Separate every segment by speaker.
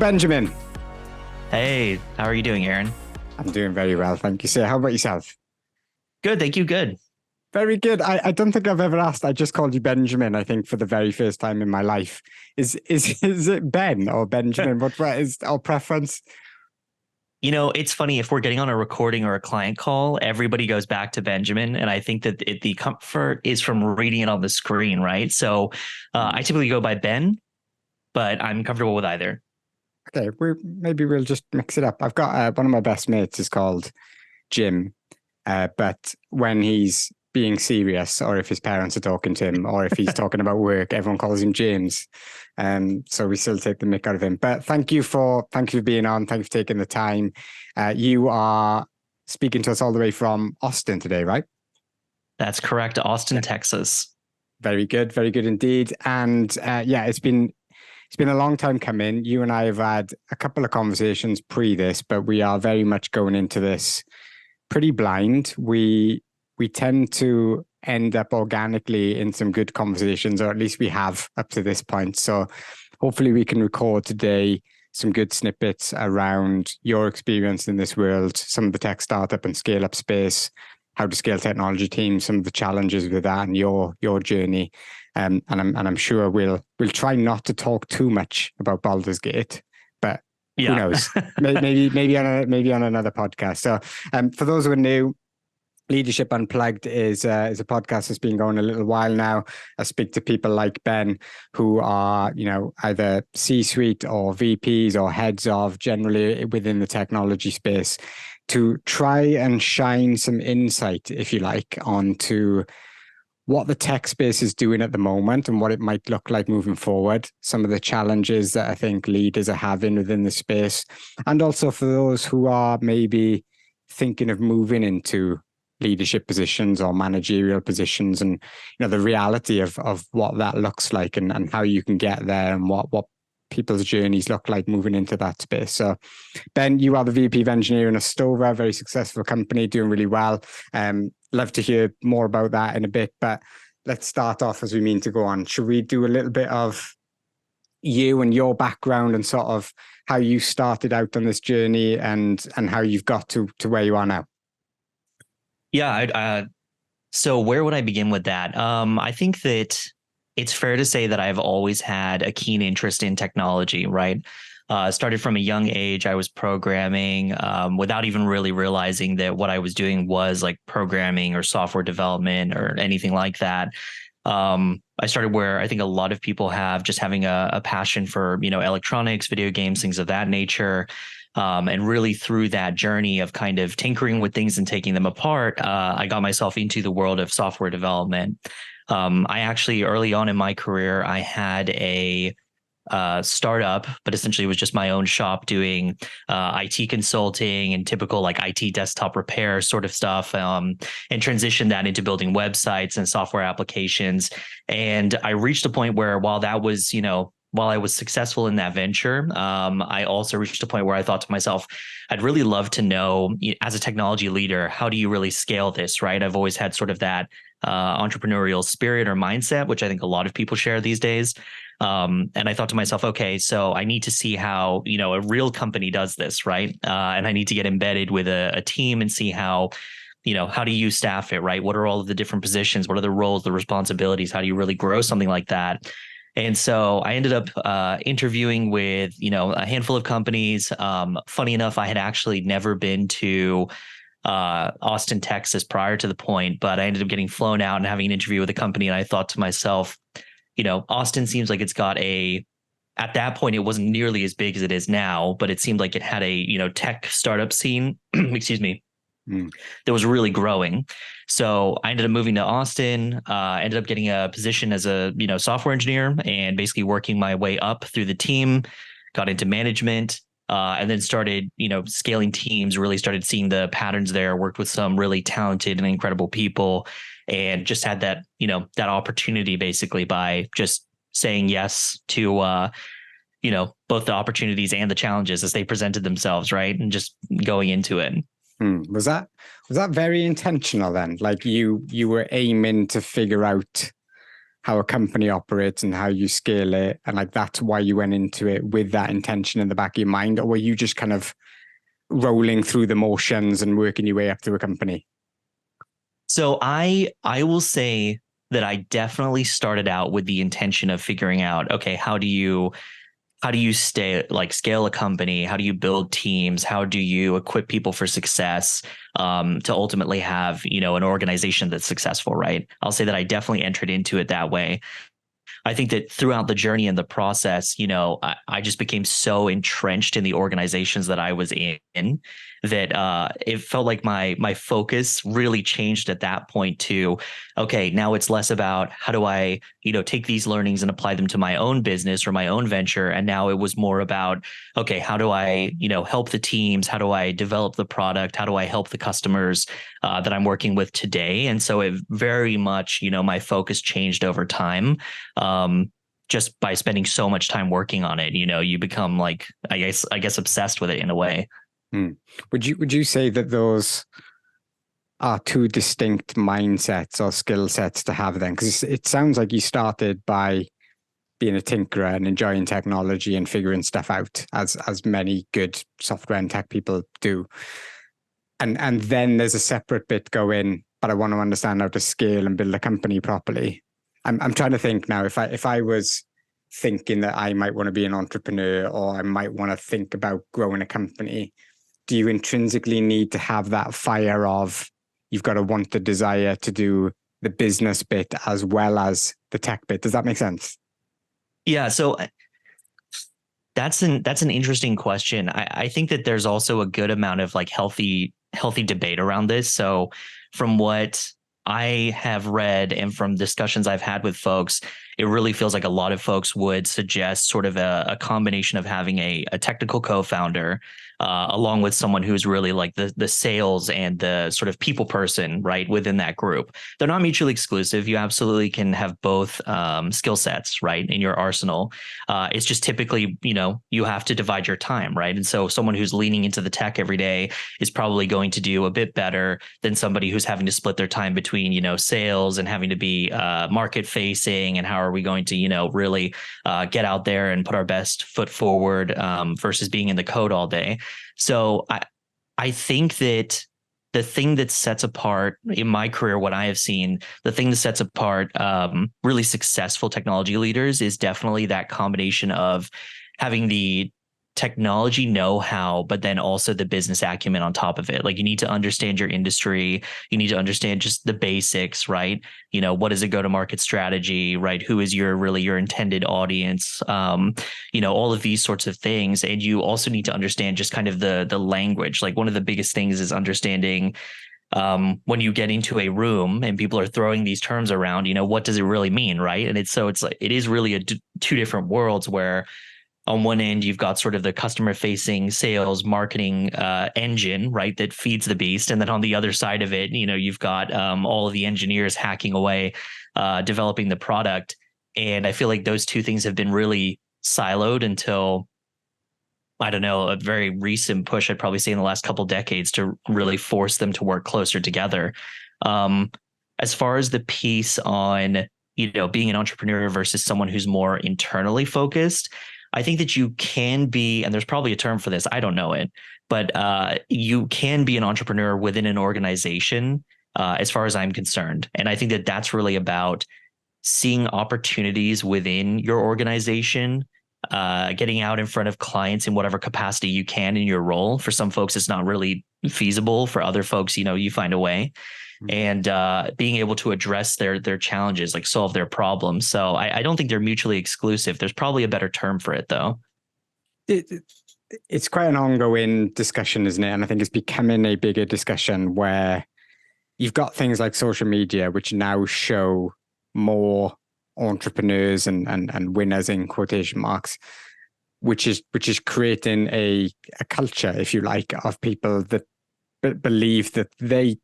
Speaker 1: Benjamin.
Speaker 2: Hey, how are you doing, Aaron?
Speaker 1: I'm doing very well, thank you, sir. How about yourself?
Speaker 2: Good, thank you. Good.
Speaker 1: Very good. I don't think I've ever asked. I just called you Benjamin, I think, for the very first time in my life. Is it Ben or Benjamin? What is our preference?
Speaker 2: It's funny if we're getting on a recording or a client call, everybody goes back to Benjamin. And I think that the comfort is from reading it on the screen, right? So I typically go by Ben, but I'm comfortable with either.
Speaker 1: Okay, maybe we'll just mix it up. I've got one of my best mates is called Jim, but when he's being serious, or if his parents are talking to him, or if he's talking about work, everyone calls him James. So we still take the mick out of him. But thank you for being on. Thank you for taking the time. You are speaking to us all the way from Austin today, right?
Speaker 2: That's correct. Austin, Texas.
Speaker 1: Very good indeed. And it's been a long time coming. You and I have had a couple of conversations pre this, but we are very much going into this pretty blind. We tend to end up organically in some good conversations, or at least we have up to this point. So hopefully we can record today some good snippets around your experience in this world, some of the tech startup and scale up space, how to scale technology teams, some of the challenges with that and your journey. And I'm sure we'll try not to talk too much about Baldur's Gate, but who knows? maybe on another podcast. So for those who are new, Leadership Unplugged is a podcast that's been going a little while now. I speak to people like Ben who are, either C-suite or VPs or heads of, generally within the technology space, to try and shine some insight, if you like, onto what the tech space is doing at the moment and what it might look like moving forward. Some of the challenges that I think leaders are having within the space, and also for those who are maybe thinking of moving into leadership positions or managerial positions, and the reality of what that looks like and how you can get there and what people's journeys look like moving into that space. So Ben, you are the VP of Engineering at Stova, a very successful company doing really well. Love to hear more about that in a bit, but let's start off as we mean to go on. Should we do a little bit of you and your background and sort of how you started out on this journey and how you've got to where you are now?
Speaker 2: Yeah. So where would I begin with that? I think that it's fair to say that I've always had a keen interest in technology, right? Started from a young age. I was programming without even really realizing that what I was doing was like programming or software development or anything like that. I started where I think a lot of people have, just having a passion for, electronics, video games, things of that nature. And really through that journey of kind of tinkering with things and taking them apart, I got myself into the world of software development. I actually, early on in my career, I had a startup, but essentially it was just my own shop doing IT consulting and typical like IT desktop repair sort of stuff, and transitioned that into building websites and software applications. And I reached a point where while I was successful in that venture, I also reached a point where I thought to myself, I'd really love to know, as a technology leader, how do you really scale this, right? I've always had sort of that entrepreneurial spirit or mindset, which I think a lot of people share these days. And I thought to myself, okay, so I need to see how, a real company does this, right? And I need to get embedded with a team and see how do you staff it, right? What are all of the different positions? What are the roles, the responsibilities? How do you really grow something like that? And so I ended up interviewing with, a handful of companies. Funny enough, I had actually never been to Austin, Texas prior to the point, but I ended up getting flown out and having an interview with a company. And I thought to myself, Austin seems like it's got at that point, it wasn't nearly as big as it is now, but it seemed like it had a, tech startup scene, excuse me, that was really growing. So I ended up moving to Austin, ended up getting a position as a, software engineer and basically working my way up through the team, got into management, and then started, scaling teams, really started seeing the patterns there, worked with some really talented and incredible people, and just had that, that opportunity basically by just saying yes to, both the opportunities and the challenges as they presented themselves, right? And just going into it.
Speaker 1: Was that very intentional then? Like you were aiming to figure out how a company operates and how you scale it, and like that's why you went into it with that intention in the back of your mind, or were you just kind of rolling through the motions and working your way up to a company?
Speaker 2: So I will say that I definitely started out with the intention of figuring out, okay, how do you stay like scale a company? How do you build teams? How do you equip people for success, to ultimately have, an organization that's successful, right? I'll say that I definitely entered into it that way. I think that throughout the journey and the process, I just became so entrenched in the organizations that I was in that it felt like my focus really changed at that point to, okay, now it's less about how do I, take these learnings and apply them to my own business or my own venture. And now it was more about, okay, how do I, help the teams? How do I develop the product? How do I help the customers that I'm working with today? And so it very much, my focus changed over time. Just by spending so much time working on it, you become like, I guess obsessed with it in a way.
Speaker 1: Would you say that those are two distinct mindsets or skill sets to have then? Because it sounds like you started by being a tinkerer and enjoying technology and figuring stuff out, as many good software and tech people do. And then there's a separate bit going, but I want to understand how to scale and build a company properly. I'm trying to think now, if I was thinking that I might want to be an entrepreneur or I might want to think about growing a company, do you intrinsically need to have that fire of you've got to want the desire to do the business bit as well as the tech bit? Does that make sense?
Speaker 2: Yeah. So that's an interesting question. I think that there's also a good amount of like healthy debate around this. So from what I have read and from discussions I've had with folks, it really feels like a lot of folks would suggest sort of a combination of having a technical co-founder, along with someone who's really like the sales and the sort of people person, right, within that group. They're not mutually exclusive. You absolutely can have both skill sets, right, in your arsenal. It's just typically, you have to divide your time, right? And so someone who's leaning into the tech every day is probably going to do a bit better than somebody who's having to split their time between, sales and having to be market facing, and how are we going to, really get out there and put our best foot forward, versus being in the code all day. So I think that the thing that sets apart in my career, what I have seen, the thing that sets apart really successful technology leaders is definitely that combination of having the technology know-how, but then also the business acumen on top of it. Like, you need to understand your industry. You need to understand just the basics, right? What is a go-to-market strategy, right? Who is your intended audience? All of these sorts of things. And you also need to understand just kind of the language. Like, one of the biggest things is understanding when you get into a room and people are throwing these terms around, what does it really mean, right? And it's like, it is really two different worlds where on one end, you've got sort of the customer facing sales marketing engine, right, that feeds the beast. And then on the other side of it, you've got all of the engineers hacking away, developing the product. And I feel like those two things have been really siloed until, I don't know, a very recent push, I'd probably say in the last couple of decades, to really force them to work closer together. As far as the piece on, being an entrepreneur versus someone who's more internally focused, I think that you can be, and there's probably a term for this, I don't know it, but you can be an entrepreneur within an organization, as far as I'm concerned. And I think that that's really about seeing opportunities within your organization, getting out in front of clients in whatever capacity you can in your role. For some folks, it's not really feasible. For other folks, you find a way. And being able to address their challenges, like solve their problems. So I don't think they're mutually exclusive. There's probably a better term for it, though.
Speaker 1: It's quite an ongoing discussion, isn't it? And I think it's becoming a bigger discussion where you've got things like social media, which now show more entrepreneurs and winners in quotation marks, which is creating a culture, if you like, of people that believe that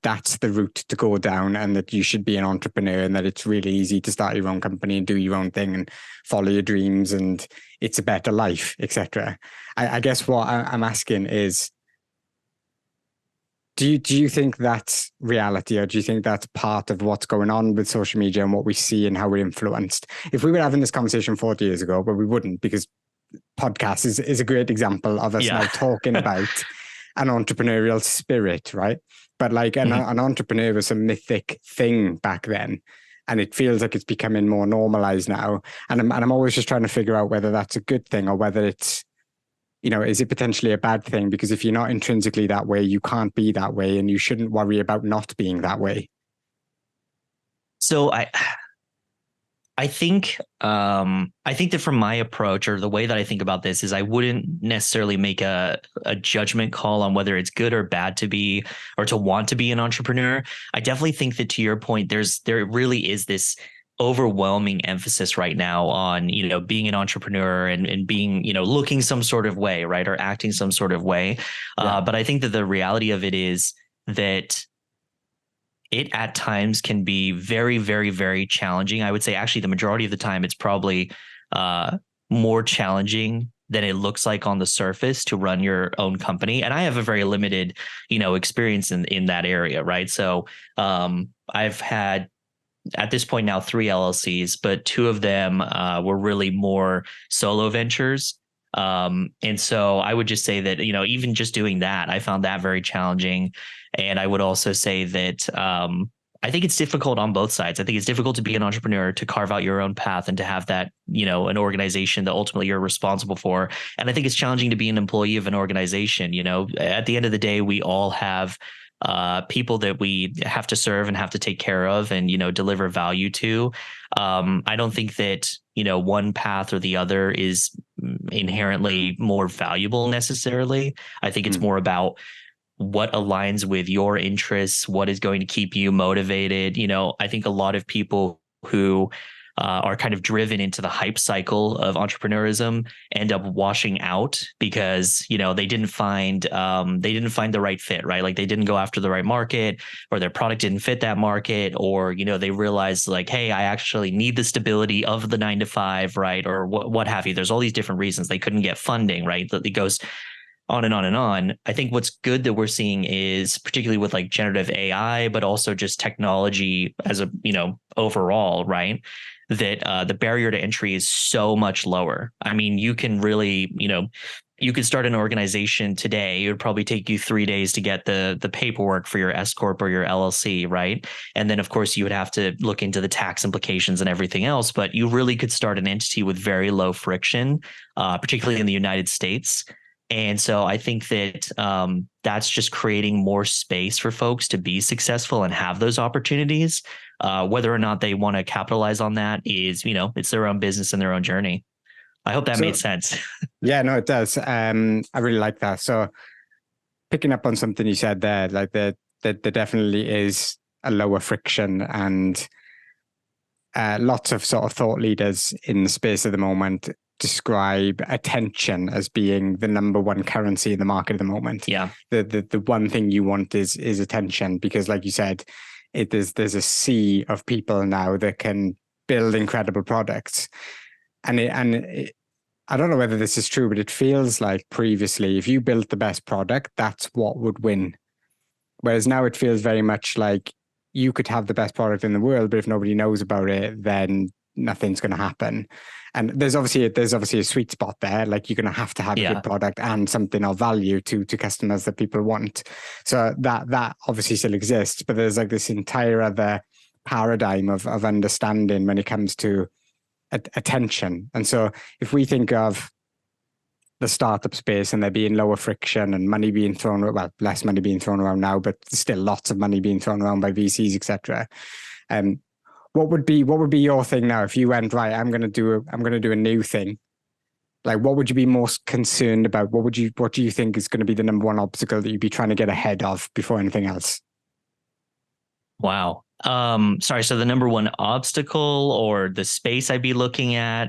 Speaker 1: that's the route to go down, and that you should be an entrepreneur, and that it's really easy to start your own company and do your own thing and follow your dreams, and it's a better life, etc. I guess what I'm asking is, do you think that's reality, or do you think that's part of what's going on with social media and what we see and how we're influenced? If we were having this conversation 40 years ago, but we wouldn't, because podcast is a great example of us now talking about an entrepreneurial spirit, right? But like an entrepreneur was a mythic thing back then, and it feels like it's becoming more normalized now. And I'm always just trying to figure out whether that's a good thing or whether it's, is it potentially a bad thing? Because if you're not intrinsically that way, you can't be that way, and you shouldn't worry about not being that way.
Speaker 2: So I think that from my approach, or the way that I think about this, is I wouldn't necessarily make a judgment call on whether it's good or bad to be, or to want to be an entrepreneur. I definitely think that, to your point, there really is this overwhelming emphasis right now on, being an entrepreneur and being, looking some sort of way, right, or acting some sort of way. But I think that the reality of it is that it at times can be very, very, very challenging. I would say actually the majority of the time it's probably more challenging than it looks like on the surface to run your own company. And I have a very limited, experience in that area, right? So I've had, at this point now, 3 LLCs, but 2 of them were really more solo ventures. And so I would just say that, even just doing that, I found that very challenging. And I would also say that I think it's difficult on both sides. I think it's difficult to be an entrepreneur, to carve out your own path and to have that, an organization that ultimately you're responsible for. And I think it's challenging to be an employee of an organization. At the end of the day, we all have people that we have to serve and have to take care of and, deliver value to. I don't think that, one path or the other is inherently more valuable necessarily. I think it's more about what aligns with your interests, what is going to keep you motivated. I think a lot of people who are kind of driven into the hype cycle of entrepreneurism end up washing out because, they didn't find the right fit, right? Like they didn't go after the right market, or their product didn't fit that market, or, they realized like, hey, I actually need the stability of the 9 to 5, right? Or what have you. There's all these different reasons they couldn't get funding, right? It goes on and on and on. I think what's good that we're seeing is, particularly with like generative AI, but also just technology as a, overall, right, that the barrier to entry is so much lower. I mean, you can really, you could start an organization today. It would probably take you 3 days to get the paperwork for your S Corp or your LLC, right? And then, of course, you would have to look into the tax implications and everything else. But you really could start an entity with very low friction, particularly in the United States. And so I think that that's just creating more space for folks to be successful and have those opportunities. Whether or not they want to capitalize on that is, it's their own business and their own journey. I hope that made sense.
Speaker 1: Yeah, no, it does. I really like that. So picking up on something you said there, like there definitely is a lower friction, and lots of sort of thought leaders in the space at the moment describe attention as being the number one currency in the market at the moment.
Speaker 2: Yeah.
Speaker 1: The one thing you want is attention, because like you said, there's a sea of people now that can build incredible products. And I don't know whether this is true, but it feels like previously, if you built the best product, that's what would win. Whereas now it feels very much like you could have the best product in the world, but if nobody knows about it, then nothing's going to happen. And there's obviously a sweet spot there. Like you're going to have a good product and something of value to customers that people want. So that obviously still exists, but there's like this entire other paradigm of understanding when it comes to attention. And so if we think of the startup space and there being lower friction and money being thrown, well, less money being thrown around now, but still lots of money being thrown around by VCs, etc. What would be your thing now if you went, right, I'm going to do a new thing? Like, what would you be most concerned about? What do you think is going to be the number one obstacle that you'd be trying to get ahead of before anything else?
Speaker 2: Wow. Sorry. So the number one obstacle or the space I'd be looking at?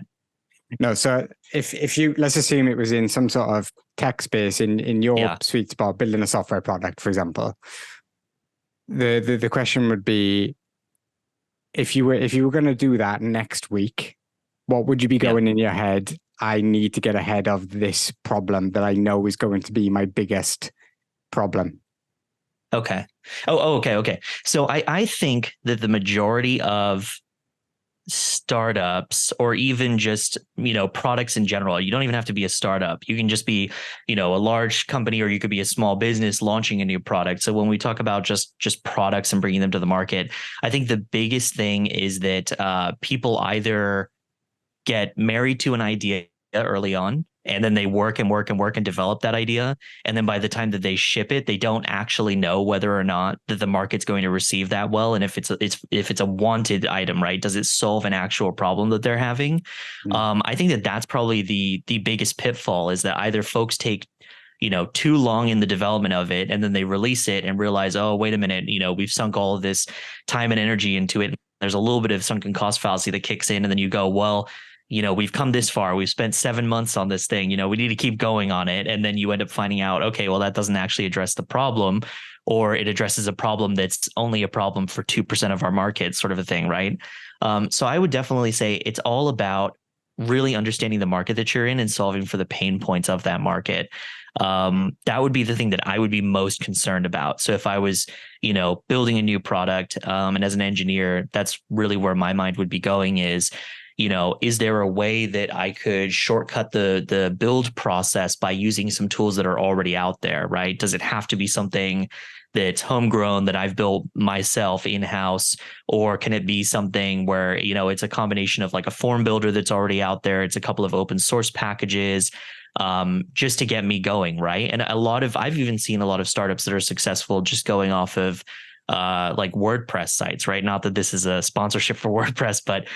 Speaker 1: No. So if you, let's assume it was in some sort of tech space in your sweet spot, building a software product, for example, the question would be, if you were going to do that next week, what would you be going in your head? I need to get ahead of this problem that I know is going to be my biggest problem.
Speaker 2: Okay. Okay. So I think that the majority of startups, or even just, products in general, you don't even have to be a startup. You can just be, a large company, or you could be a small business launching a new product. So when we talk about just products and bringing them to the market, I think the biggest thing is that people either get married to an idea early on, and then they work and work and work and develop that idea. And then by the time that they ship it, they don't actually know whether or not that the market's going to receive that well. And if it's a wanted item, right? Does it solve an actual problem that they're having?
Speaker 1: Mm.
Speaker 2: I think that that's probably the biggest pitfall, is that either folks take too long in the development of it, and then they release it and realize, oh, wait a minute, we've sunk all of this time and energy into it. There's a little bit of sunken cost fallacy that kicks in, and then you go, well, we've come this far. We've spent 7 months on this thing. We need to keep going on it. And then you end up finding out, okay, well, that doesn't actually address the problem, or it addresses a problem that's only a problem for 2% of our market, sort of a thing, right? So I would definitely say it's all about really understanding the market that you're in and solving for the pain points of that market. That would be the thing that I would be most concerned about. So if I was, building a new product, and as an engineer, that's really where my mind would be going is there a way that I could shortcut the build process by using some tools that are already out there, right? Does it have to be something that's homegrown that I've built myself in-house, or can it be something where, it's a combination of like a form builder that's already out there? It's a couple of open source packages, just to get me going, right? And I've even seen a lot of startups that are successful just going off of like WordPress sites, right? Not that this is a sponsorship for WordPress, but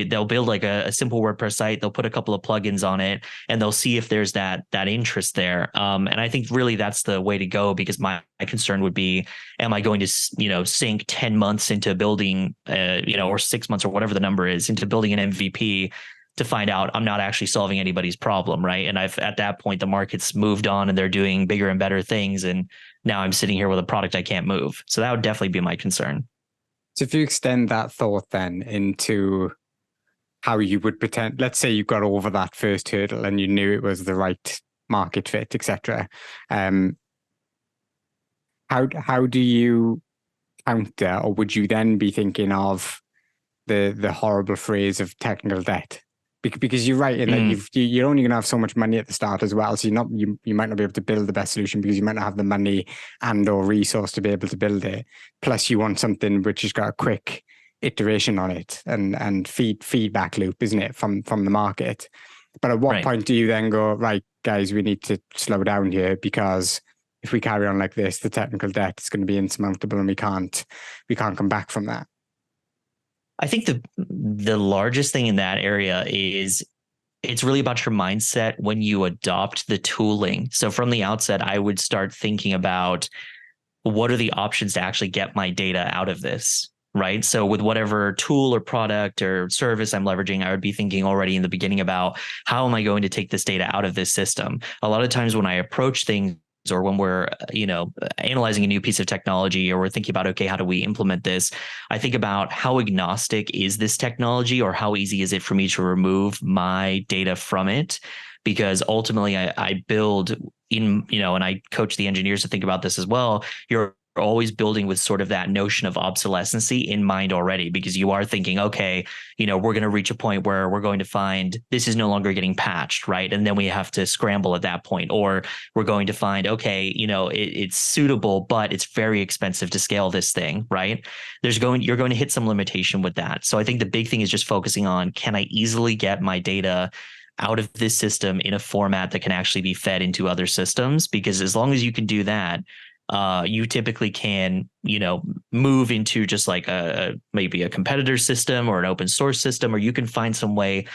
Speaker 2: they'll build like a simple WordPress site. They'll put a couple of plugins on it, and they'll see if there's that interest there. And I think really that's the way to go, because my concern would be, am I going to sink 10 months into building, or 6 months or whatever the number is, into building an MVP, to find out I'm not actually solving anybody's problem, right? And at that point, the market's moved on and they're doing bigger and better things, and now I'm sitting here with a product I can't move. So that would definitely be my concern.
Speaker 1: So if you extend that thought then into how you would pretend, let's say you got over that first hurdle and you knew it was the right market fit, etc. How do you counter, or would you then be thinking of the horrible phrase of technical debt? Because you're right in that you're only going to have so much money at the start as well. So you might not be able to build the best solution because you might not have the money and or resource to be able to build it. Plus you want something which has got a quick iteration on it and feedback loop, isn't it, from the market? But at what point do you then go, right, guys, we need to slow down here, because if we carry on like this, the technical debt is going to be insurmountable and we can't come back from that?
Speaker 2: I think the largest thing in that area is it's really about your mindset when you adopt the tooling. So from the outset, I would start thinking about, what are the options to actually get my data out of this, right? So with whatever tool or product or service I'm leveraging, I would be thinking already in the beginning about, how am I going to take this data out of this system? A lot of times when I approach things, or when we're, analyzing a new piece of technology, or we're thinking about, okay, how do we implement this? I think about, how agnostic is this technology, or how easy is it for me to remove my data from it? Because ultimately I build in, and I coach the engineers to think about this as well. You're always building with sort of that notion of obsolescency in mind already, because you are thinking, okay, we're going to reach a point where we're going to find this is no longer getting patched, right? And then we have to scramble at that point. Or we're going to find, okay, it's suitable, but it's very expensive to scale this thing, right? You're going to hit some limitation with that. So I think the big thing is just focusing on, can I easily get my data out of this system in a format that can actually be fed into other systems? Because as long as you can do that, you typically can, move into just like maybe a competitor system or an open source system, or you can find some way,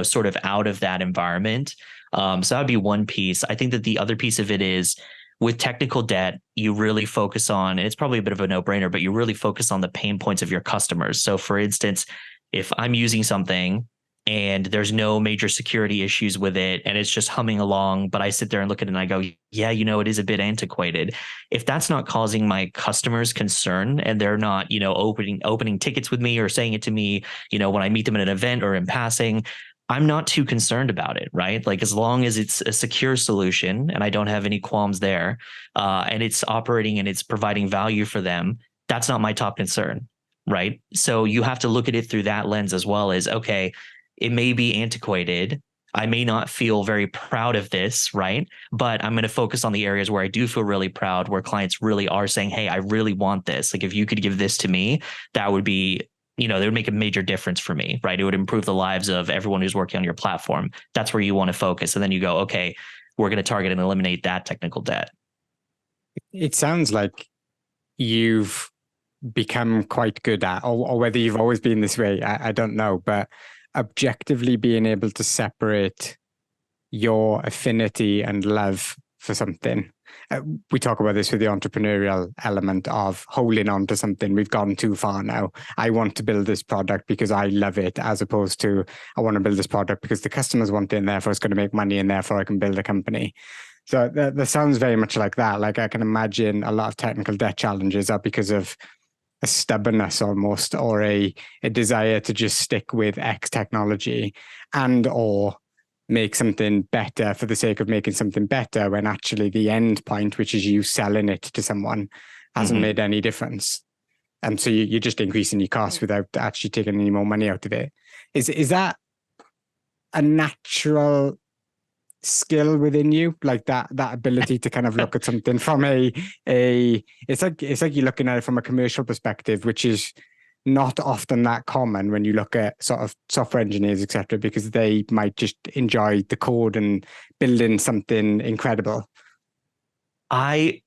Speaker 2: sort of out of that environment. So that would be one piece. I think that the other piece of it is, with technical debt, you really focus on, and it's probably a bit of a no-brainer, but you really focus on the pain points of your customers. So for instance, if I'm using something and there's no major security issues with it, and it's just humming along, but I sit there and look at it and I go, yeah, it is a bit antiquated. If that's not causing my customers concern, and they're not, opening tickets with me or saying it to me, when I meet them at an event or in passing, I'm not too concerned about it, right? Like as long as it's a secure solution and I don't have any qualms there, and it's operating and it's providing value for them, that's not my top concern, right? So you have to look at it through that lens as well as, okay, it may be antiquated. I may not feel very proud of this, right? But I'm going to focus on the areas where I do feel really proud, where clients really are saying, hey, I really want this. Like if you could give this to me, that would be, that would make a major difference for me, right? It would improve the lives of everyone who's working on your platform. That's where you want to focus. And then you go, okay, we're going to target and eliminate that technical debt.
Speaker 1: It sounds like you've become quite good at, or whether you've always been this way, I don't know, but objectively being able to separate your affinity and love for something. We talk about this with the entrepreneurial element of holding on to something. We've gone too far now. I want to build this product because I love it, as opposed to I want to build this product because the customers want it and therefore it's going to make money and therefore I can build a company. So that sounds very much like that. Like I can imagine a lot of technical debt challenges are because of a stubbornness almost, or a desire to just stick with X technology and or make something better for the sake of making something better, when actually the end point, which is you selling it to someone, hasn't made any difference. And so you're just increasing your costs without actually taking any more money out of it. Is that a natural skill within you, like that ability to kind of look at something from it's like you're looking at it from a commercial perspective, which is not often that common when you look at sort of software engineers, etc., because they might just enjoy the code and building something incredible.
Speaker 2: I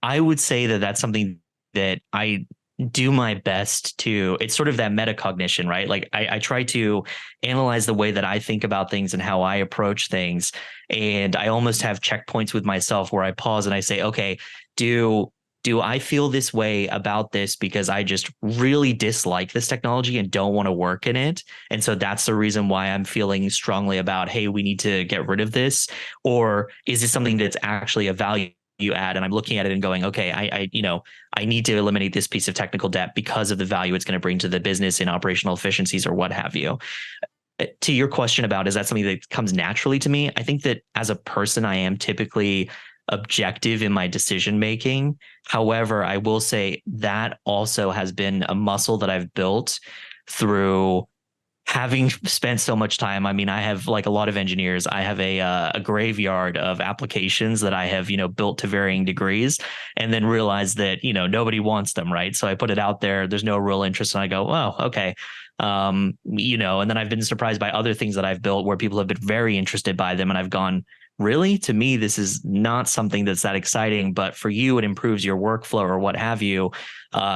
Speaker 2: would say that that's something that I do my best to. It's sort of that metacognition, right? Like I try to analyze the way that I think about things and how I approach things. And I almost have checkpoints with myself where I pause and I say, okay, do I feel this way about this because I just really dislike this technology and don't want to work in it? And so that's the reason why I'm feeling strongly about, hey, we need to get rid of this. Or is this something that's actually a value add? And I'm looking at it and going, okay, I need to eliminate this piece of technical debt because of the value it's going to bring to the business in operational efficiencies or what have you. To your question about, is that something that comes naturally to me? I think that as a person, I am typically objective in my decision making. However, I will say that also has been a muscle that I've built through having spent so much time. I mean, I have, like a lot of engineers, I have a graveyard of applications that I have, built to varying degrees, and then realized that, nobody wants them, right? So I put it out there. There's no real interest. And I go, oh, okay. And then I've been surprised by other things that I've built where people have been very interested by them. And I've gone, really? To me, this is not something that's that exciting, but for you, it improves your workflow or what have you.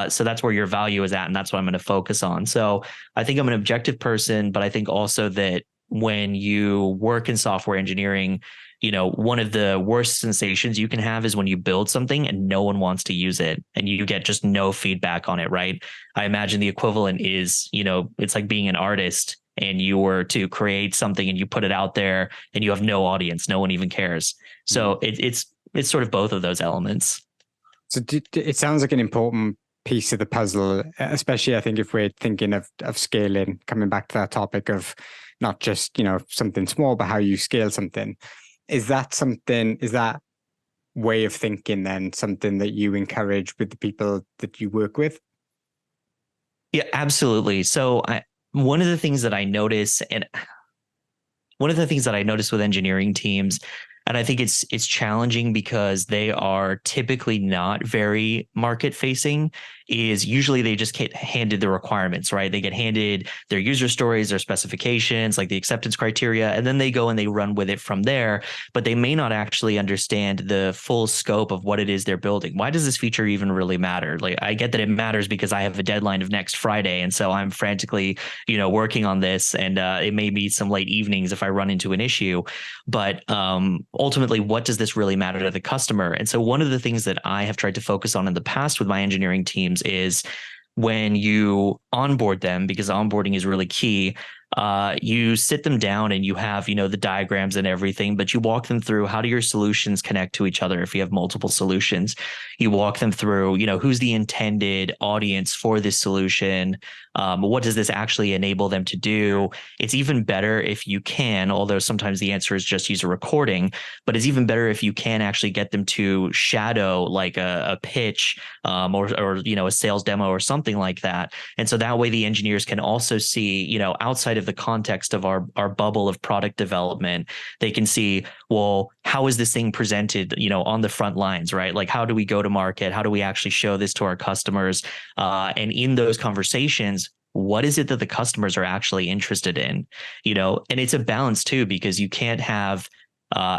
Speaker 2: So that's where your value is at. And that's what I'm going to focus on. So I think I'm an objective person, but I think also that when you work in software engineering, one of the worst sensations you can have is when you build something and no one wants to use it and you get just no feedback on it, right? I imagine the equivalent is, it's like being an artist and you were to create something and you put it out there and you have no audience, no one even cares. So it's sort of both of those elements.
Speaker 1: So it sounds like an important piece of the puzzle, especially I think if we're thinking of scaling, coming back to that topic of not just, something small, but how you scale something. Is that way of thinking then something that you encourage with the people that you work with?
Speaker 2: Yeah, absolutely. So one of the things that I notice with engineering teams, and I think it's challenging because they are typically not very market facing, is usually they just get handed the requirements, right? They get handed their user stories, their specifications, like the acceptance criteria, and then they go and they run with it from there, but they may not actually understand the full scope of what it is they're building. Why does this feature even really matter? Like, I get that it matters because I have a deadline of next Friday. And so I'm frantically, working on this, and it may be some late evenings if I run into an issue, but ultimately, what does this really matter to the customer? And so one of the things that I have tried to focus on in the past with my engineering teams is when you onboard them, because onboarding is really key, You sit them down and you have, the diagrams and everything, but you walk them through how do your solutions connect to each other if you have multiple solutions. You walk them through, who's the intended audience for this solution. What does this actually enable them to do? It's even better if you can, although sometimes the answer is just use a recording, but it's even better if you can actually get them to shadow like a pitch, or a sales demo or something like that. And so that way the engineers can also see, outside of the context of our bubble of product development, they can see, well, how is this thing presented, on the front lines, right? Like, how do we go to market? How do we actually show this to our customers? And in those conversations, what is it that the customers are actually interested in? And it's a balance too, because you can't have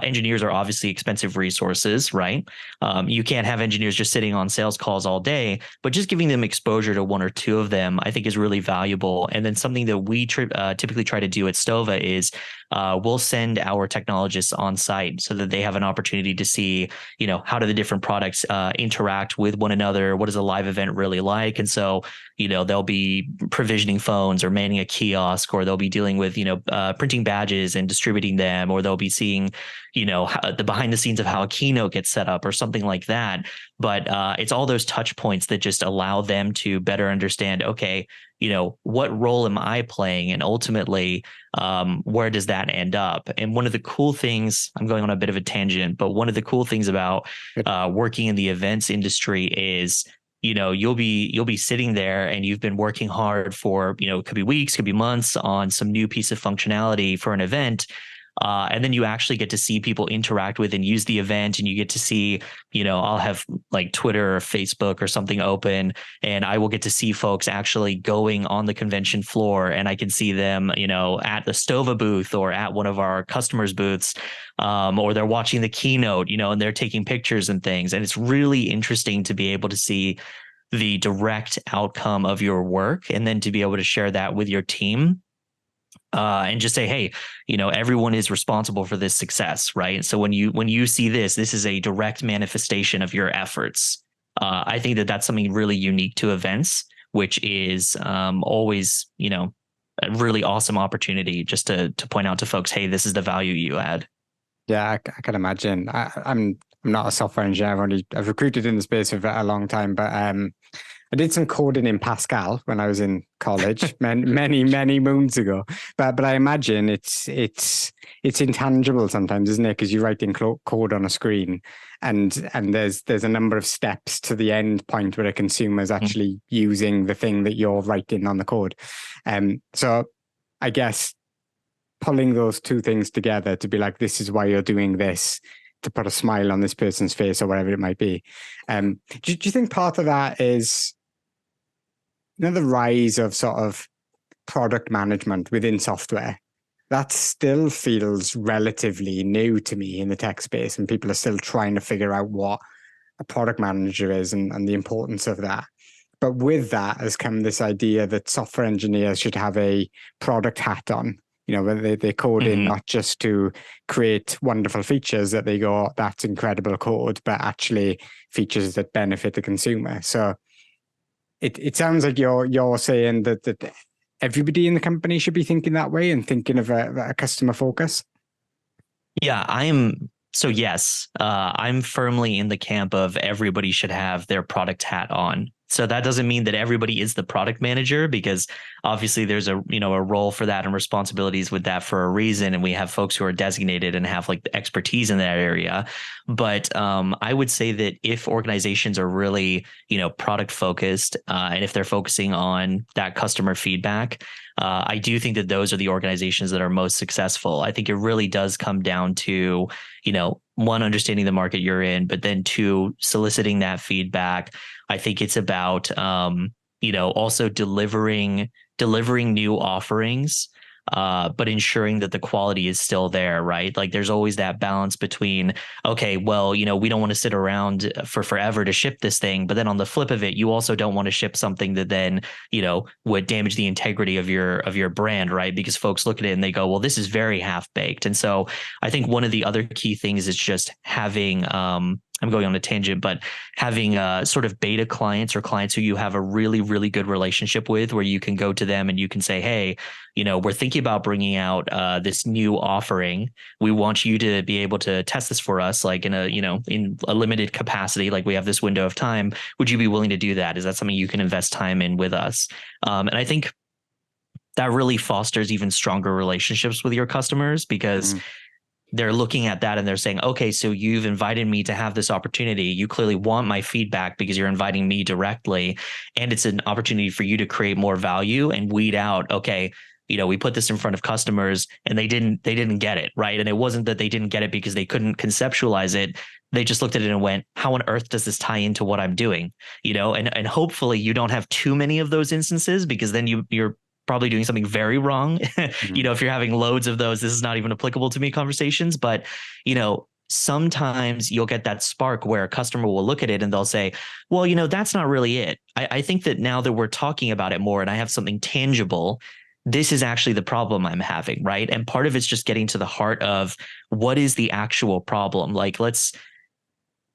Speaker 2: engineers are obviously expensive resources, right? You can't have engineers just sitting on sales calls all day, but just giving them exposure to one or two of them, I think is really valuable. And then something that we typically try to do at Stova is we'll send our technologists on site so that they have an opportunity to see, how do the different products interact with one another? What is a live event really like? And so, they'll be provisioning phones or manning a kiosk, or they'll be dealing with, printing badges and distributing them, or they'll be seeing, the behind the scenes of how a keynote gets set up or something like that. But it's all those touch points that just allow them to better understand, okay, what role am I playing? And ultimately, where does that end up? And one of the cool things, I'm going on a bit of a tangent, but one of the cool things about working in the events industry is, you'll be sitting there and you've been working hard for, it could be weeks, could be months on some new piece of functionality for an event. And then you actually get to see people interact with and use the event, and you get to see, I'll have like Twitter or Facebook or something open, and I will get to see folks actually going on the convention floor, and I can see them, at the Stova booth or at one of our customers' booths, or they're watching the keynote, and they're taking pictures and things. And it's really interesting to be able to see the direct outcome of your work, and then to be able to share that with your team. And just say, hey, everyone is responsible for this success, right? So when you see this is a direct manifestation of your efforts. I think that that's something really unique to events, which is always, a really awesome opportunity just to point out to folks, hey, this is the value you add.
Speaker 1: Yeah, I can imagine. I'm not a software engineer. I've recruited in the space for a long time, but I did some coding in Pascal when I was in college, many moons ago. But I imagine it's intangible sometimes, isn't it? Because you're writing code on a screen, and there's a number of steps to the end point where a consumer is actually using the thing that you're writing on the code. So I guess pulling those two things together to be like, this is why you're doing this, to put a smile on this person's face or whatever it might be. Do you think part of that is, the rise of sort of product management within software? That still feels relatively new to me in the tech space, and people are still trying to figure out what a product manager is and the importance of that. But with that has come this idea that software engineers should have a product hat on. When they code in not just to create wonderful features that they go, that's incredible code, but actually features that benefit the consumer. So it sounds like you're saying that everybody in the company should be thinking that way and thinking of a customer focus.
Speaker 2: Yeah, I am. So yes, I'm firmly in the camp of everybody should have their product hat on. So that doesn't mean that everybody is the product manager, because obviously there's a role for that and responsibilities with that for a reason. And we have folks who are designated and have like the expertise in that area. But I would say that if organizations are really, product focused, and if they're focusing on that customer feedback, I do think that those are the organizations that are most successful. I think it really does come down to, one, understanding the market you're in, but then two, soliciting that feedback. I think it's about, also delivering new offerings, but ensuring that the quality is still there, right? Like there's always that balance between, okay, well, we don't want to sit around for forever to ship this thing, but then on the flip of it, you also don't want to ship something that then, would damage the integrity of your brand, right? Because folks look at it and they go, well, this is very half baked. And so I think one of the other key things is just having, I'm going on a tangent, but having sort of beta clients or clients who you have a really, really good relationship with, where you can go to them and you can say, hey, we're thinking about bringing out this new offering. We want you to be able to test this for us, like in a limited capacity, like we have this window of time. Would you be willing to do that? Is that something you can invest time in with us? And I think that really fosters even stronger relationships with your customers, because they're looking at that and they're saying, okay, so you've invited me to have this opportunity. You clearly want my feedback because you're inviting me directly. And it's an opportunity for you to create more value and weed out, okay, we put this in front of customers and they didn't get it, right? And it wasn't that they didn't get it because they couldn't conceptualize it. They just looked at it and went, how on earth does this tie into what I'm doing? And hopefully you don't have too many of those instances, because then you're probably doing something very wrong. If you're having loads of those, this is not even applicable to me conversations, but, sometimes you'll get that spark where a customer will look at it and they'll say, well, that's not really it. I think that now that we're talking about it more and I have something tangible, this is actually the problem I'm having, right? And part of it's just getting to the heart of what is the actual problem. Like, let's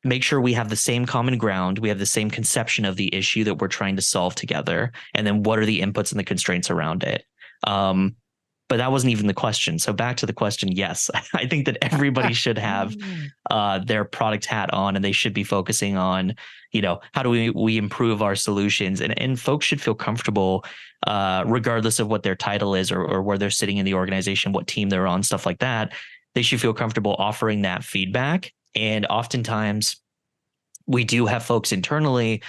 Speaker 2: make sure we have the same common ground. We have the same conception of the issue that we're trying to solve together. And then what are the inputs and the constraints around it? But that wasn't even the question. So back to the question, yes, I think that everybody should have their product hat on, and they should be focusing on, how do we improve our solutions? And folks should feel comfortable, regardless of what their title is or where they're sitting in the organization, what team they're on, stuff like that. They should feel comfortable offering that feedback. And oftentimes we do have folks internally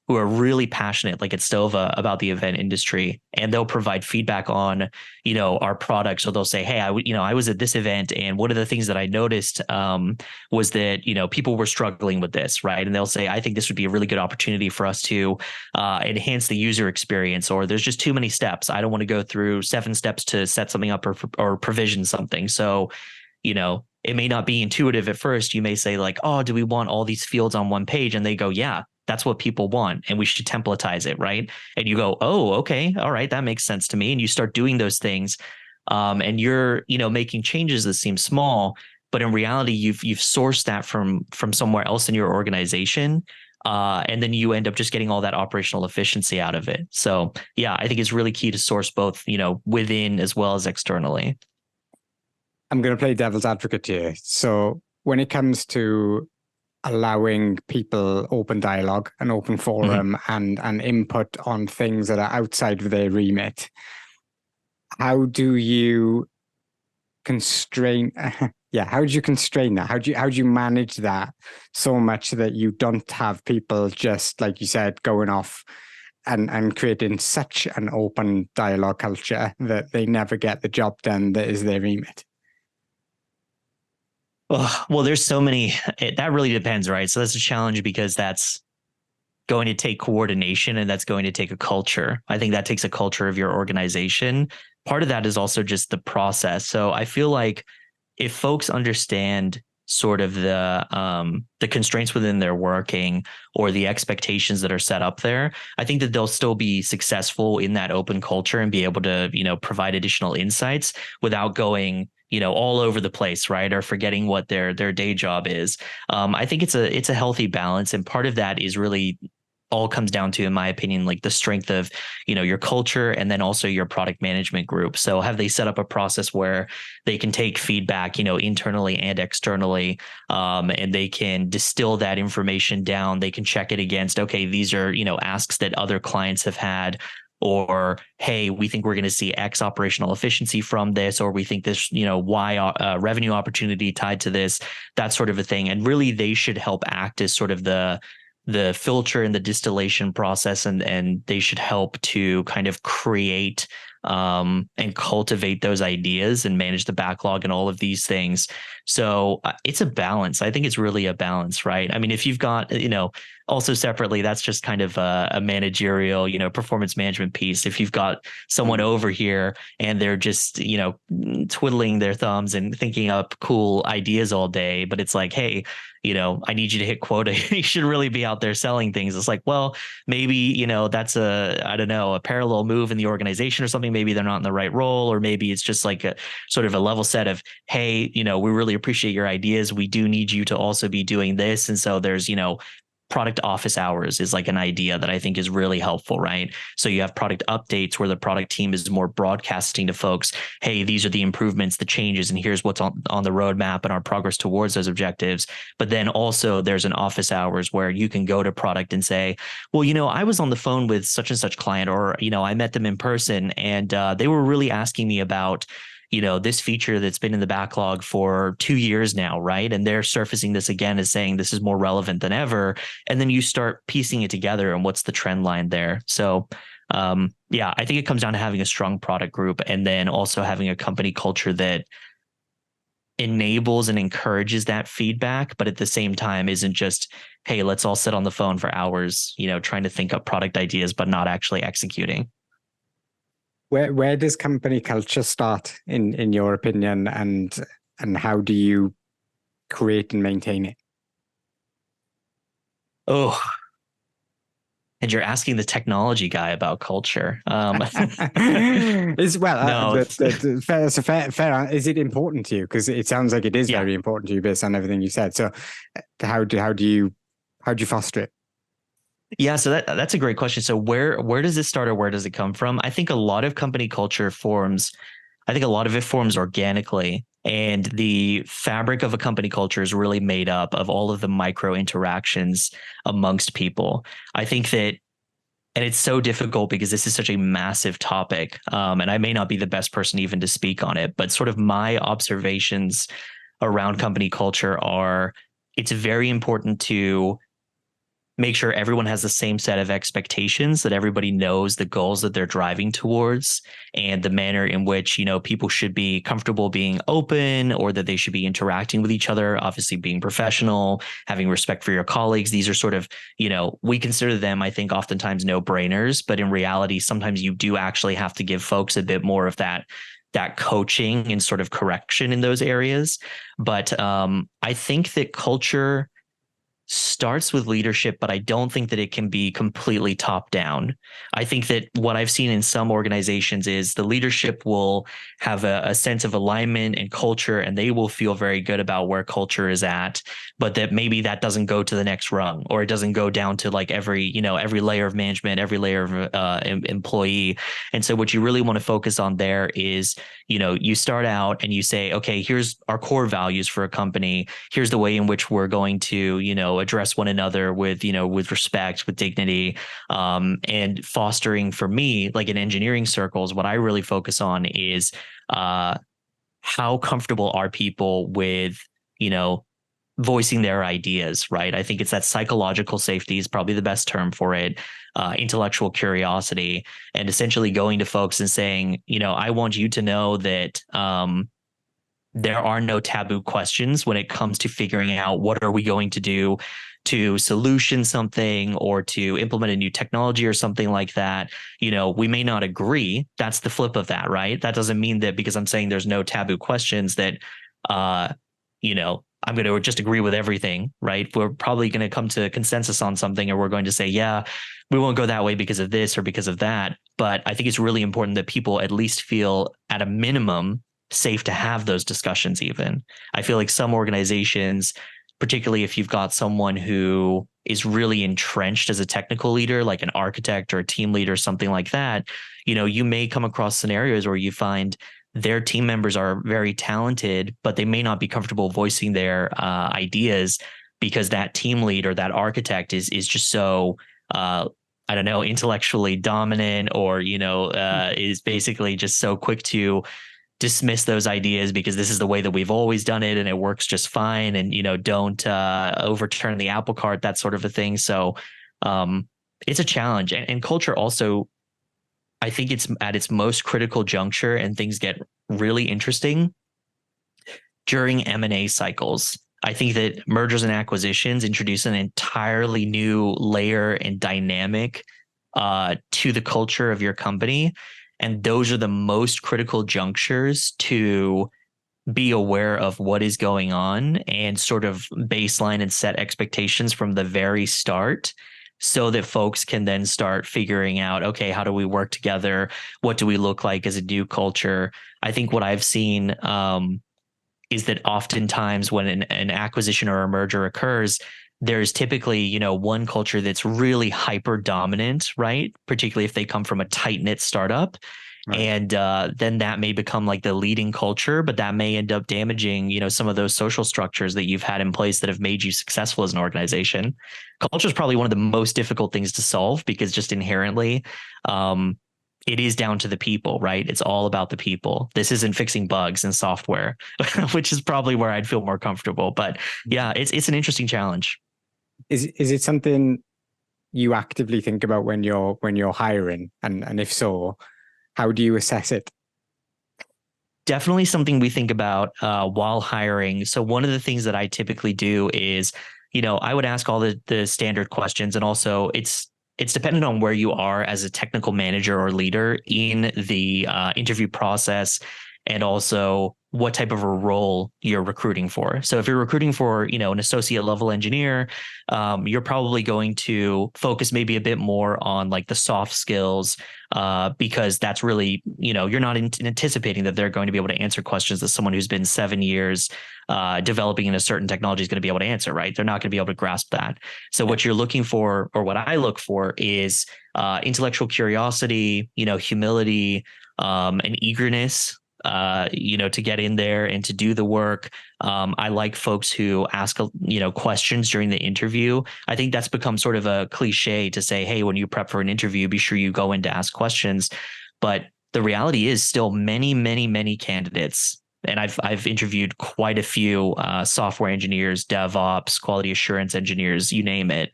Speaker 2: who are really passionate, like at Stova, about the event industry, and they'll provide feedback on, our product. So they'll say, hey, I was at this event, and one of the things that I noticed was that, people were struggling with this, right? And they'll say, I think this would be a really good opportunity for us to enhance the user experience, or there's just too many steps. I don't want to go through 7 steps to set something up or provision something. So, it may not be intuitive at first. You may say like, oh, do we want all these fields on one page? And they go, yeah, that's what people want, and we should templatize it, right? And you go, oh, okay, all right, that makes sense to me. And you start doing those things, and you're, making changes that seem small, but in reality, you've sourced that from somewhere else in your organization, and then you end up just getting all that operational efficiency out of it. So, yeah, I think it's really key to source both, within as well as externally.
Speaker 1: I'm going to play devil's advocate here. So when it comes to allowing people open dialogue and open forum and input on things that are outside of their remit, how do you constrain? How do you constrain that? How do you manage that so much that you don't have people just, like you said, going off and creating such an open dialogue culture that they never get the job done that is their remit?
Speaker 2: Well, there's so many. That really depends, right? So that's a challenge, because that's going to take coordination, and that's going to take a culture. I think that takes a culture of your organization. Part of that is also just the process. So I feel like if folks understand sort of the constraints within their working or the expectations that are set up there, I think that they'll still be successful in that open culture and be able to, provide additional insights without going, all over the place, right? Or forgetting what their day job is. I think it's a healthy balance. And part of that is really all comes down to, in my opinion, like the strength of, your culture, and then also your product management group. So have they set up a process where they can take feedback, internally and externally, and they can distill that information down. They can check it against, okay, these are, asks that other clients have had, or, hey, we think we're going to see X operational efficiency from this, or we think this, Y revenue opportunity tied to this, that sort of a thing. And really, they should help act as sort of the filter and the distillation process, and they should help to kind of create and cultivate those ideas and manage the backlog and all of these things. So it's a balance. I think it's really a balance, right? I mean, if you've got, also separately, that's just kind of a managerial, performance management piece. If you've got someone over here and they're just, twiddling their thumbs and thinking up cool ideas all day, but it's like, hey, I need you to hit quota. You should really be out there selling things. It's like, well, maybe, that's a parallel move in the organization or something. maybe they're not in the right role, or maybe it's just like a sort of a level set of, hey, we really appreciate your ideas. We do need you to also be doing this. And so there's, product office hours is like an idea that I think is really helpful, right? So you have product updates where the product team is more broadcasting to folks, hey, these are the improvements, the changes, and here's what's on the roadmap and our progress towards those objectives. But then also there's an office hours where you can go to product and say, well, I was on the phone with such and such client, or, I met them in person, and they were really asking me about this feature that's been in the backlog for 2 years now, right? And they're surfacing this again as saying this is more relevant than ever. And then you start piecing it together and what's the trend line there. So yeah, I think it comes down to having a strong product group, and then also having a company culture that enables and encourages that feedback, but at the same time isn't just, hey, let's all sit on the phone for hours, trying to think up product ideas, but not actually executing.
Speaker 1: Where does company culture start in your opinion, and how do you create and maintain it?
Speaker 2: Oh, and you're asking the technology guy about culture.
Speaker 1: Is well,
Speaker 2: No.
Speaker 1: fair. Is it important to you? Because it sounds like it is very important to you based on everything you said. So, how do you foster it?
Speaker 2: Yeah, so that's a great question. So where does this start, or where does it come from? I think a lot of company culture forms organically, and the fabric of a company culture is really made up of all of the micro interactions amongst people. I think that, and it's so difficult because this is such a massive topic, and I may not be the best person even to speak on it, but sort of my observations around company culture are, it's very important to make sure everyone has the same set of expectations, that everybody knows the goals that they're driving towards, and the manner in which, people should be comfortable being open, or that they should be interacting with each other, obviously being professional, having respect for your colleagues. These are sort of, we consider them, I think, oftentimes no-brainers, but in reality, sometimes you do actually have to give folks a bit more of that coaching and sort of correction in those areas. But I think that culture starts with leadership, but I don't think that it can be completely top down. I think that what I've seen in some organizations is the leadership will have a sense of alignment and culture, and they will feel very good about where culture is at, but that maybe that doesn't go to the next rung, or it doesn't go down to like every layer of management, every layer of employee. And so what you really want to focus on there is, you start out and you say, okay, here's our core values for a company. Here's the way in which we're going to, address one another with respect, with dignity, and fostering, for me, like in engineering circles, what I really focus on is how comfortable are people with, voicing their ideas, right? I think it's that psychological safety is probably the best term for it, intellectual curiosity, and essentially going to folks and saying, I want you to know that there are no taboo questions when it comes to figuring out what are we going to do to solution something, or to implement a new technology or something like that. We may not agree. That's the flip of that, right? That doesn't mean that because I'm saying there's no taboo questions that, I'm going to just agree with everything, right? We're probably going to come to a consensus on something, and we're going to say, yeah, we won't go that way because of this or because of that. But I think it's really important that people at least feel, at a minimum, safe to have those discussions even. I feel like some organizations, particularly if you've got someone who is really entrenched as a technical leader, like an architect or a team leader, something like that, you may come across scenarios where you find their team members are very talented, but they may not be comfortable voicing their ideas because that team lead or that architect is just so, I don't know, intellectually dominant, or, is basically just so quick to dismiss those ideas because this is the way that we've always done it and it works just fine, and don't overturn the apple cart, that sort of a thing. So it's a challenge, and culture also, I think it's at its most critical juncture, and things get really interesting during M&A cycles. I think that mergers and acquisitions introduce an entirely new layer and dynamic to the culture of your company. And those are the most critical junctures to be aware of what is going on and sort of baseline and set expectations from the very start, so that folks can then start figuring out, okay, how do we work together? What do we look like as a new culture? I think what I've seen is that oftentimes when an acquisition or a merger occurs, there's typically, one culture that's really hyper dominant, right? Particularly if they come from a tight knit startup. Right. And then that may become like the leading culture, but that may end up damaging, some of those social structures that you've had in place that have made you successful as an organization. Culture is probably one of the most difficult things to solve because just inherently, it is down to the people, right? It's all about the people. This isn't fixing bugs in software, which is probably where I'd feel more comfortable. But yeah, it's an interesting challenge.
Speaker 1: Is it something you actively think about when you're hiring? And if so, how do you assess it?
Speaker 2: Definitely something we think about while hiring. So one of the things that I typically do is, I would ask all the standard questions, and also it's dependent on where you are as a technical manager or leader in the interview process, and also what type of a role you're recruiting for. So if you're recruiting for, an associate level engineer, you're probably going to focus maybe a bit more on like the soft skills, because that's really, you're not anticipating that they're going to be able to answer questions that someone who's been 7 years developing in a certain technology is going to be able to answer, right? They're not going to be able to grasp that. So what you're looking for, or what I look for, is intellectual curiosity, humility, and eagerness, to get in there and to do the work. I like folks who ask, questions during the interview. I think that's become sort of a cliche to say, hey, when you prep for an interview, be sure you go in to ask questions. But the reality is still many, many, many candidates. And I've interviewed quite a few software engineers, DevOps, quality assurance engineers, you name it,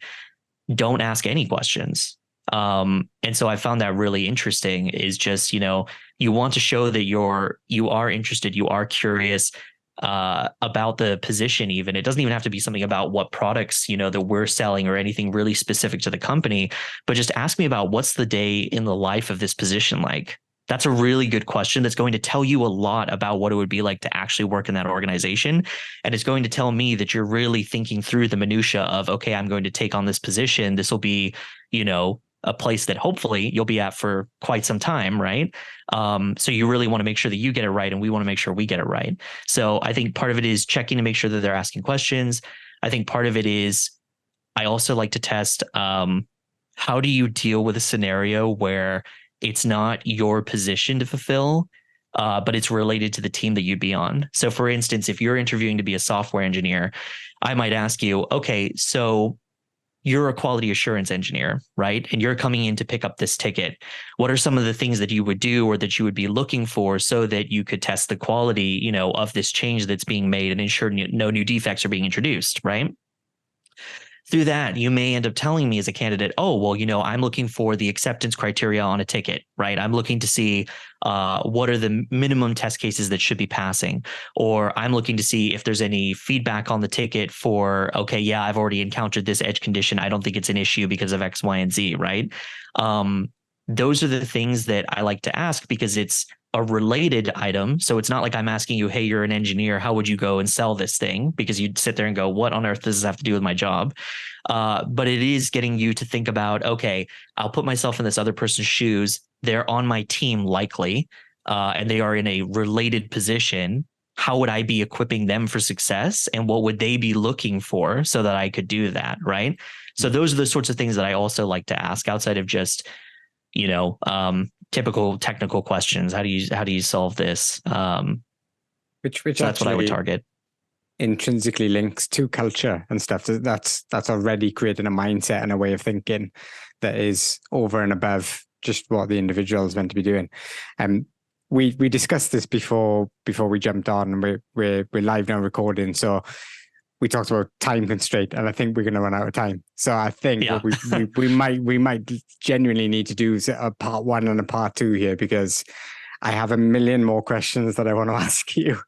Speaker 2: don't ask any questions. And so I found that really interesting, is just, you want to show that you are interested, you are curious about the position. Even it doesn't even have to be something about what products, that we're selling or anything really specific to the company, but just ask me about what's the day in the life of this position like. That's a really good question that's going to tell you a lot about what it would be like to actually work in that organization. And it's going to tell me that you're really thinking through the minutia of, okay, I'm going to take on this position. This will be, a place that hopefully you'll be at for quite some time, right? So you really want to make sure that you get it right, and we want to make sure we get it right. So I think part of it is checking to make sure that they're asking questions. I think part of it is, I also like to test, how do you deal with a scenario where it's not your position to fulfill, but it's related to the team that you'd be on. So for instance, if you're interviewing to be a software engineer, I might ask you, okay, so you're a quality assurance engineer, right? And you're coming in to pick up this ticket. What are some of the things that you would do, or that you would be looking for, so that you could test the quality, of this change that's being made and ensure no new defects are being introduced, right? Through that, you may end up telling me as a candidate, oh, well, I'm looking for the acceptance criteria on a ticket, right? I'm looking to see what are the minimum test cases that should be passing, or I'm looking to see if there's any feedback on the ticket for, okay, yeah, I've already encountered this edge condition. I don't think it's an issue because of X, Y, and Z, right? Those are the things that I like to ask, because it's a related item. So it's not like I'm asking you, hey, you're an engineer, how would you go and sell this thing? Because you'd sit there and go, what on earth does this have to do with my job? But it is getting you to think about, okay, I'll put myself in this other person's shoes. They're on my team likely, and they are in a related position. How would I be equipping them for success? And what would they be looking for so that I could do that, right? So those are the sorts of things that I also like to ask outside of just, typical technical questions. How do you solve this?
Speaker 1: Which
Speaker 2: so that's what I would target.
Speaker 1: Intrinsically links to culture and stuff. That's already creating a mindset and a way of thinking that is over and above just what the individual is meant to be doing. We discussed this before we jumped on, and we're live now recording. So we talked about time constraint, and I think we're going to run out of time. So I think what we might genuinely need to do is a part 1 and a part 2 here, because I have a million more questions that I want to ask you.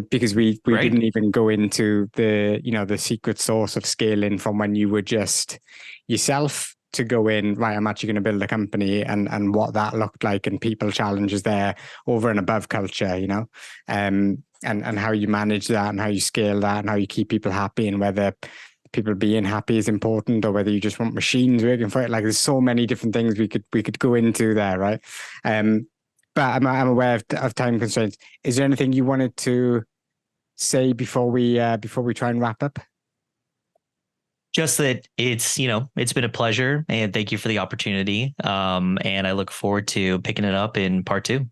Speaker 1: Because we didn't even go into the secret sauce of scaling from when you were just yourself to go in, right, I'm actually going to build a company, and what that looked like, and people challenges there over and above culture, and how you manage that, and how you scale that, and how you keep people happy, and whether people being happy is important, or whether you just want machines working for it. Like, there's so many different things we could go into there, right? But I'm aware of time constraints. Is there anything you wanted to say before we try and wrap up?
Speaker 2: Just that it's been a pleasure, and thank you for the opportunity. And I look forward to picking it up in part 2.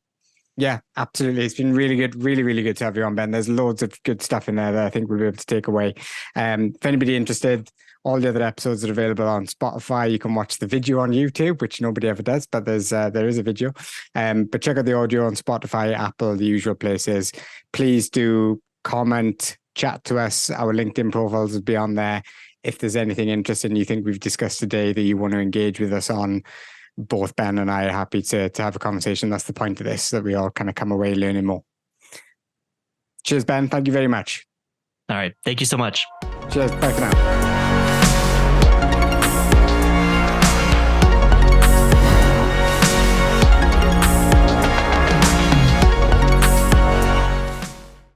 Speaker 1: Yeah, absolutely. It's been really good, really good to have you on, Ben. There's loads of good stuff in there that I think we'll be able to take away. If anybody interested, all the other episodes are available on Spotify. You can watch the video on YouTube, which nobody ever does, but there is a video. But check out the audio on Spotify, Apple, the usual places. Please do comment, chat to us. Our LinkedIn profiles will be on there. If there's anything interesting you think we've discussed today that you want to engage with us on, both Ben and I are happy to have a conversation. That's the point of this, that we all kind of come away learning more. Cheers, Ben. Thank you very much.
Speaker 2: All right. Thank you so much.
Speaker 1: Cheers. Bye for now.